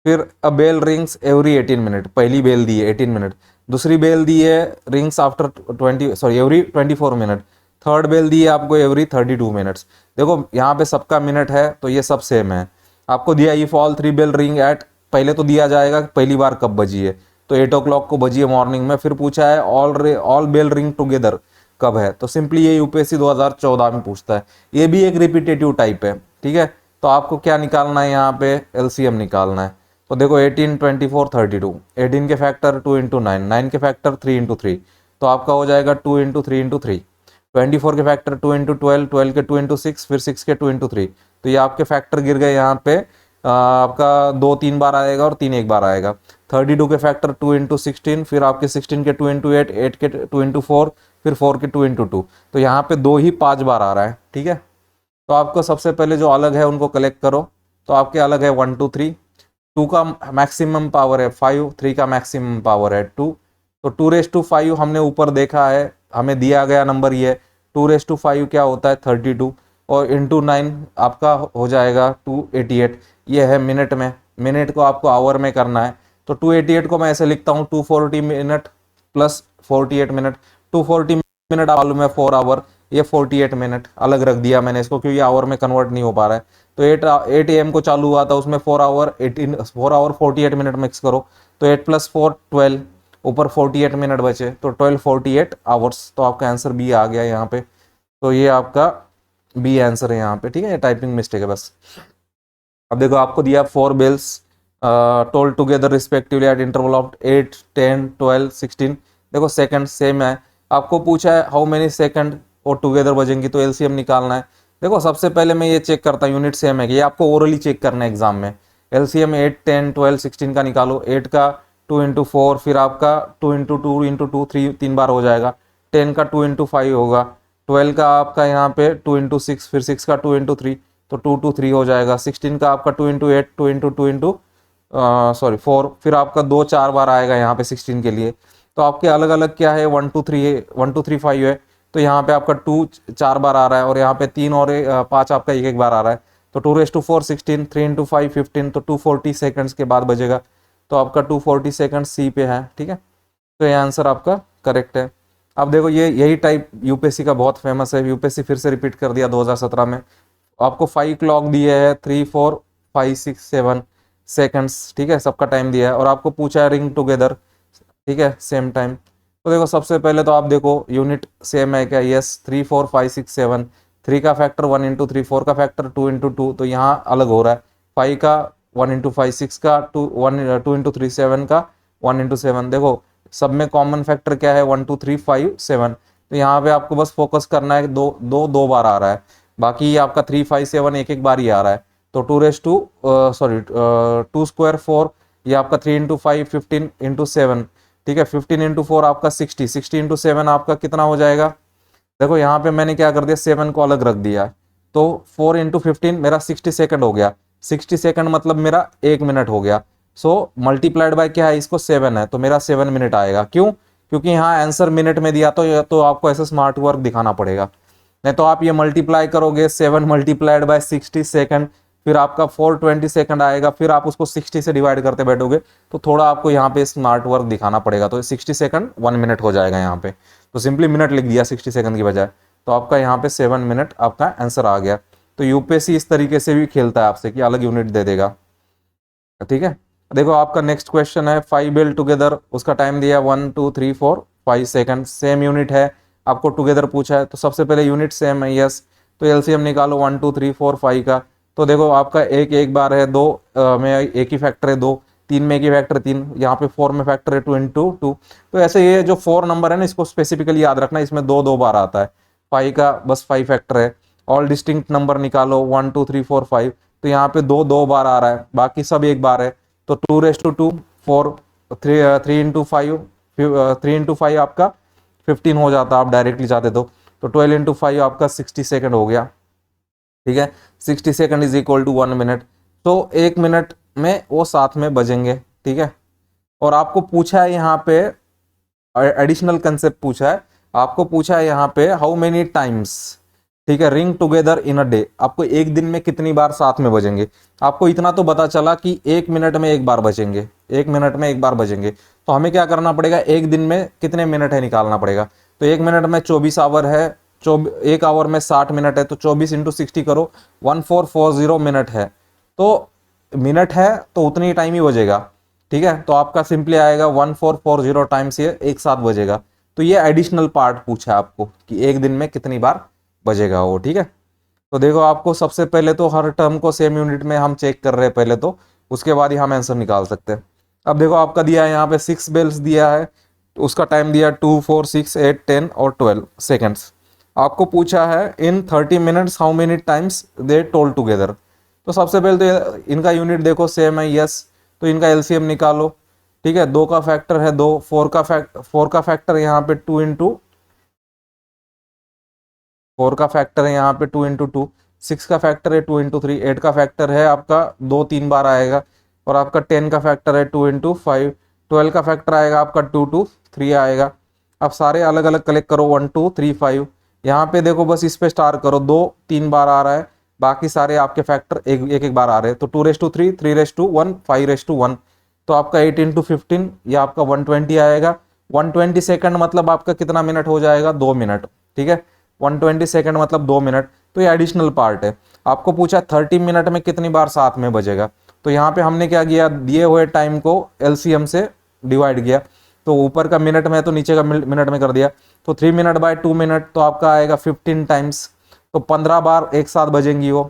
फिर a bell rings every 18 minute, पहली बेल दी है 18 मिनट, दूसरी बेल दी है rings after 20 every 24 minute, third bell दी है आपको एवरी 32 मिनट्स। देखो यहाँ पे सबका मिनट है तो ये सब सेम है। आपको दिया if all 3 bell ring at, पहले तो दिया जाएगा पहली बार कब बजी है, तो 8 o'clock को बजी है मॉर्निंग में। फिर पूछा है ऑल बेल रिंग टुगेदर कब है, तो सिंपली ये यूपीएससी 2014 में पूछता है। ये भी एक रिपीटेटिव टाइप है। ठीक है, तो आपको क्या निकालना है यहाँ पे, एलसीएम निकालना है। तो देखो 18 24 32, 18 के फैक्टर 2 इंटू 9, 9 के फैक्टर 3 इंटू 3, तो आपका हो जाएगा 2 इंटू 3 इंटू 3। 24 के फैक्टर 2 इंटू 12, 12 के 2 इंटू 6, फिर 6 के 2 इंटू 3, तो ये आपके फैक्टर गिर गए यहाँ पे। आपका 2 3 बार आएगा और 3 एक बार आएगा। 32 के फैक्टर 2 इंटू 16, फिर आपके 16 के 2 इंटू 8, 8 के 2 इंटू 4, फिर 4 के 2 इंटू 2, तो यहाँ पे 2 ही 5 बार आ रहा है। ठीक है, तो आपको सबसे पहले जो अलग है उनको कलेक्ट करो। तो आपके अलग है 1 2 3, 2 का मैक्सिमम पावर है 5, 3 का मैक्सिमम पावर है 2, तो 2⁵5 हमने ऊपर देखा है, हमें दिया गया नंबर ये 2⁵5 क्या होता है 32, और इंटू 9 आपका हो जाएगा 288। ये है मिनट में, मिनट को आपको आवर में करना है, तो 288 को मैं ऐसे लिखता हूँ 240 मिनट प्लस 48 मिनट। 240 मिनट मालूम है 4 आवर, ये 48 मिनट अलग रख दिया मैंने इसको क्योंकि आवर में कन्वर्ट नहीं हो पा रहा है। तो 8 AM को चालू हुआ था, उसमें 4 आवर 48 मिनट मिक्स करो, तो 8 + 4 12, ऊपर 48 मिनट बचे, तो 12 48 आवर्स। तो आपका आंसर बी आ गया यहाँ पे, तो ये आपका बी आंसर है यहाँ पे। ठीक है, ये टाइपिंग मिस्टेक है बस। अब देखो आपको दिया 4 bells tolled together respectively at interval of 8 10 12 16। देखो सेकंड सेम है, आपको पूछा है हाउ मेनी सेकंड और टुगेदर बजेंगी, तो एलसीएम निकालना है। देखो सबसे पहले मैं ये चेक करता हूँ यूनिट सेम है कि, ये आपको ओरली चेक करना है एग्जाम में। एलसीएम 8 10 12 16 का निकालो। 8 का 2 इंटू 4, फिर आपका 2 इंटू 2 इंटू 2 3 बार हो जाएगा। 10 का 2 इंटू 5 होगा। 12 का आपका यहाँ पे 2 इंटू 6, फिर 6 का 2 इंटू 3, तो 2 2 3 हो जाएगा। 16 का आपका 2 इंटू 8, 2 इंटू 2 इंटू 4, फिर आपका 2 4 बार आएगा यहाँ पे 16 के लिए। तो आपके अलग अलग क्या है 1 2 3 है, 1 2 3 5 है, तो यहाँ पे आपका 2 4 बार आ रहा है, और यहाँ पे 3 और 5 आपका एक बार आ रहा है। तो 2⁴4 16, 3 इंटू 5 15, तो 240 सेकंड्स के बाद बजेगा। तो आपका 240 सेकंड सी पे है। ठीक है, तो ये आंसर आपका करेक्ट है। अब देखो ये यही टाइप यूपीएससी का बहुत फेमस है, यूपीएससी फिर से रिपीट कर दिया 2017 में। आपको 5 क्लॉक दिए है, 3 4 5 6 7 सेकंड्स। ठीक है, सबका टाइम दिया है, और आपको पूछा है रिंग टुगेदर। ठीक है, सेम टाइम। तो देखो सबसे पहले तो आप देखो यूनिट सेम है क्या, यस 3 4 5 6 7। 3 का फैक्टर 1 इंटू 3, 4 का फैक्टर 2 इंटू 2, तो यहाँ अलग हो रहा है। 5 का 1 इंटू 5, 6 का 2 इंटू 3, 7 का 1 इंटू 7। देखो सब में कॉमन फैक्टर क्या है 1 2 3 5 7, तो यहाँ पे आपको बस फोकस करना है, दो बार आ रहा है, बाकी आपका 3 5 7 एक बार ही आ रहा है। तो 2 स्क्वायर 4, ये आपका 3 इंटू 5 15 इंटू 7। ठीक है, 15 इंटू 4 आपका 60, 60 इंटू 7 आपका कितना हो जाएगा। देखो यहाँ पे मैंने क्या कर दिया, 7 को अलग रख दिया, तो 4 इंटू 15 मेरा 60 सेकंड हो गया। 60 सेकंड मतलब मेरा 1 मिनट हो गया। सो मल्टीप्लाइड बाय क्या है, इसको 7 है, तो मेरा 7 मिनट आएगा। क्यों, क्योंकि यहाँ आंसर मिनट में दिया, तो आपको ऐसे स्मार्ट वर्क दिखाना पड़ेगा। नहीं तो आप ये मल्टीप्लाई करोगे 7 मल्टीप्लाइड बाय 60 सेकंड, फिर आपका 420 सेकंड आएगा, फिर आप उसको 60 से डिवाइड करते बैठोगे, तो थोड़ा आपको यहाँ पे स्मार्ट वर्क दिखाना पड़ेगा। तो 60 सेकंड 1 मिनट हो जाएगा यहाँ पे, तो सिंपली मिनट लिख दिया 60 सेकंड की बजाय, तो आपका यहाँ पे 7 मिनट आपका आंसर आ गया। तो यूपीएससी इस तरीके से भी खेलता है आपसे कि अलग यूनिट दे देगा। ठीक है, देखो आपका नेक्स्ट क्वेश्चन है 5 बेल टुगेदर, उसका टाइम दिया 1 2 3 4 5 सेकंड, सेम यूनिट है, आपको टुगेदर पूछा है, तो सबसे पहले यूनिट सेम है, यस। तो एलसीएम निकालो 1 2 3 4 5 का, तो देखो आपका एक एक बार है, 2 में एक ही फैक्टर है 2, 3 में एक ही फैक्टर 3, यहाँ पे 4 में फैक्टर है 2 इंटू 2। तो ऐसे ये जो 4 नंबर है ना, इसको स्पेसिफिकली याद रखना, इसमें 2 2 बार आता है। 5 का बस 5 फैक्टर है। ऑल डिस्टिंक्ट नंबर निकालो, 1 2 3 4 5, तो यहाँ पे 2 2 बार आ रहा है, बाकी सब एक बार है। तो 2 4 3 इंटू 5, 3 इंटू 5 आपका 15 हो जाता आप डायरेक्टली जाते तो 12 इंटू 5 आपका 60 सेकेंड हो गया। ठीक है, 60 second is equal to 1 minute. तो 1 मिनट में वो साथ में बजेंगे। ठीक है, और आपको पूछा है यहाँ पे एडिशनल कंसेप्ट पूछा है, आपको पूछा है यहाँ पे हाउ मेनी टाइम्स, ठीक है, ring together in a day, आपको एक दिन में कितनी बार साथ में बजेंगे। आपको इतना तो पता चला कि 1 मिनट में एक बार बजेंगे, 1 मिनट में एक बार बजेंगे। तो हमें क्या करना पड़ेगा, एक दिन में कितने मिनट है निकालना पड़ेगा। तो 1 मिनट में 24 आवर है, 1 आवर में 60 मिनट है, तो 24 इंटू 60 करो, 1440 मिनट है। तो मिनट है तो उतनी ही टाइम ही बजेगा। ठीक है, तो आपका सिंपली आएगा 1440 टाइम्स, ये एक साथ बजेगा। तो ये एडिशनल पार्ट पूछा है आपको कि एक दिन में कितनी बार बजेगा वो। ठीक है, तो देखो आपको सबसे पहले तो हर टर्म को सेम यूनिट में हम चेक कर रहे हैं पहले, तो उसके बाद ही हम आंसर निकाल सकते हैं। अब देखो आपका दिया है यहाँ पे 6 बेल्स दिया है, तो उसका टाइम दिया 2 4 6 8 10 और 12 सेकेंड्स। आपको पूछा है इन 30 minutes how many times they toll together. तो सबसे पहले तो इनका यूनिट देखो सेम है, यस, तो इनका एलसीएम निकालो। ठीक है, 2 का फैक्टर है 2, 4 का फैक्टर यहाँ पे 2 इंटू 4 का फैक्टर है यहाँ पे 2 इंटू 2, 6 का फैक्टर है 2 इंटू 3, 8 का फैक्टर है आपका 2 3 बार आएगा, और आपका 10 का फैक्टर है 2 इंटू 5, 12 का फैक्टर आएगा आपका 2 2 3 आएगा। अब सारे अलग अलग कलेक्ट करो, 1 2 3 5, यहाँ पे देखो बस इस पे स्टार करो, 2 3 बार आ रहा है, बाकी सारे आपके फैक्टर एक एक, एक बार आ रहे हैं। तो 2 3 3 1 5 तो आपका 8 इंटू 15 ये आपका 120 आएगा। 120 सेकंड मतलब आपका कितना मिनट हो जाएगा, 2 मिनट। ठीक है, 120 सेकंड मतलब 2 मिनट। तो ये एडिशनल पार्ट है। आपको पूछा 30 मिनट में कितनी बार साथ में बजेगा। तो यहाँ पे हमने क्या किया, दिए हुए टाइम को एलसीएम से डिवाइड किया, तो ऊपर का मिनट में तो नीचे का मिनट में कर दिया। तो 3 मिनट बाय 2 मिनट, तो आपका आएगा 15 टाइम्स। तो 15 बार एक साथ बजेंगी वो,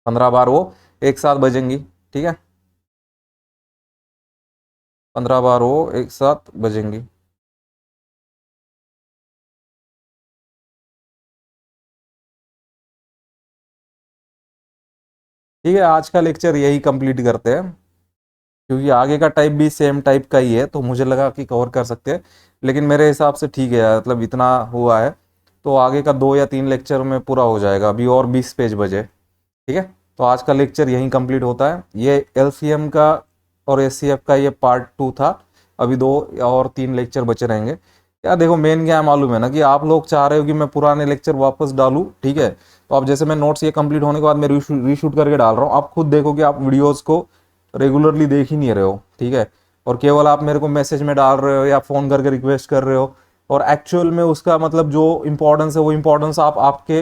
15 बार वो एक साथ बजेंगी। ठीक है, 15 बार वो एक साथ बजेंगी। ठीक है, आज का लेक्चर यही कंप्लीट करते हैं, क्योंकि आगे का टाइप भी सेम टाइप का ही है, तो मुझे लगा कि कवर कर सकते हैं। लेकिन मेरे हिसाब से ठीक है, मतलब इतना हुआ है तो आगे का 2 या 3 लेक्चर में पूरा हो जाएगा, अभी और 20 पेज बचे। ठीक है, तो आज का लेक्चर यहीं कंप्लीट होता है। ये एलसीएम का और एचसीएफ का ये पार्ट 2 था। अभी 2 और 3 लेक्चर बचे रहेंगे। यार देखो मेन क्या है मालूम है ना, कि आप लोग चाह रहे हो कि मैं पुराने लेक्चर वापस डालूं। ठीक है, तो अब जैसे मैं नोट्स ये कंप्लीट होने के बाद मैं रीशूट करके डाल रहा हूँ, आप खुद देखो कि आप वीडियोज़ को रेगुलरली देख ही नहीं रहे हो। ठीक है, और केवल आप मेरे को मैसेज में डाल रहे हो या फ़ोन करके रिक्वेस्ट कर रहे हो, और एक्चुअल में उसका मतलब जो इंपॉर्टेंस है वो इंपॉर्टेंस आप आपके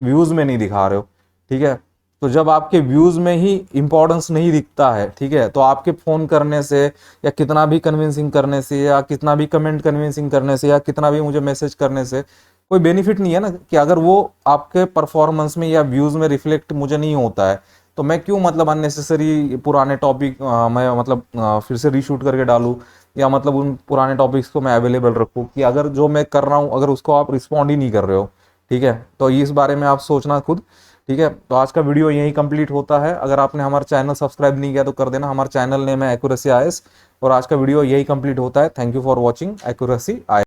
व्यूज़ में नहीं दिखा रहे हो। ठीक है, तो जब आपके व्यूज़ में ही इंपॉर्टेंस नहीं दिखता है, ठीक है, तो आपके फ़ोन करने से या कितना भी कन्विंसिंग करने से या कितना भी कमेंट कन्विंसिंग करने से या कितना भी मुझे मैसेज करने से कोई बेनिफिट नहीं है ना, कि अगर वो आपके परफॉर्मेंस में या व्यूज़ में रिफ्लेक्ट मुझे नहीं होता है, तो मैं क्यों मतलब अननेसेसरी पुराने टॉपिक मैं मतलब फिर से रीशूट करके डालूँ, या मतलब उन पुराने टॉपिक्स को मैं अवेलेबल रखूँ, कि अगर जो मैं कर रहा हूँ अगर उसको आप रिस्पॉन्ड ही नहीं कर रहे हो। ठीक है, तो इस बारे में आप सोचना खुद। ठीक है, तो आज का वीडियो यहीं कंप्लीट होता है। अगर आपने हमारा चैनल सब्सक्राइब नहीं किया तो कर देना। हमारा चैनल नेम है एक्यूरेसी आईएएस, और आज का वीडियो यही कंप्लीट होता है। Thank you for watching accuracy IAS.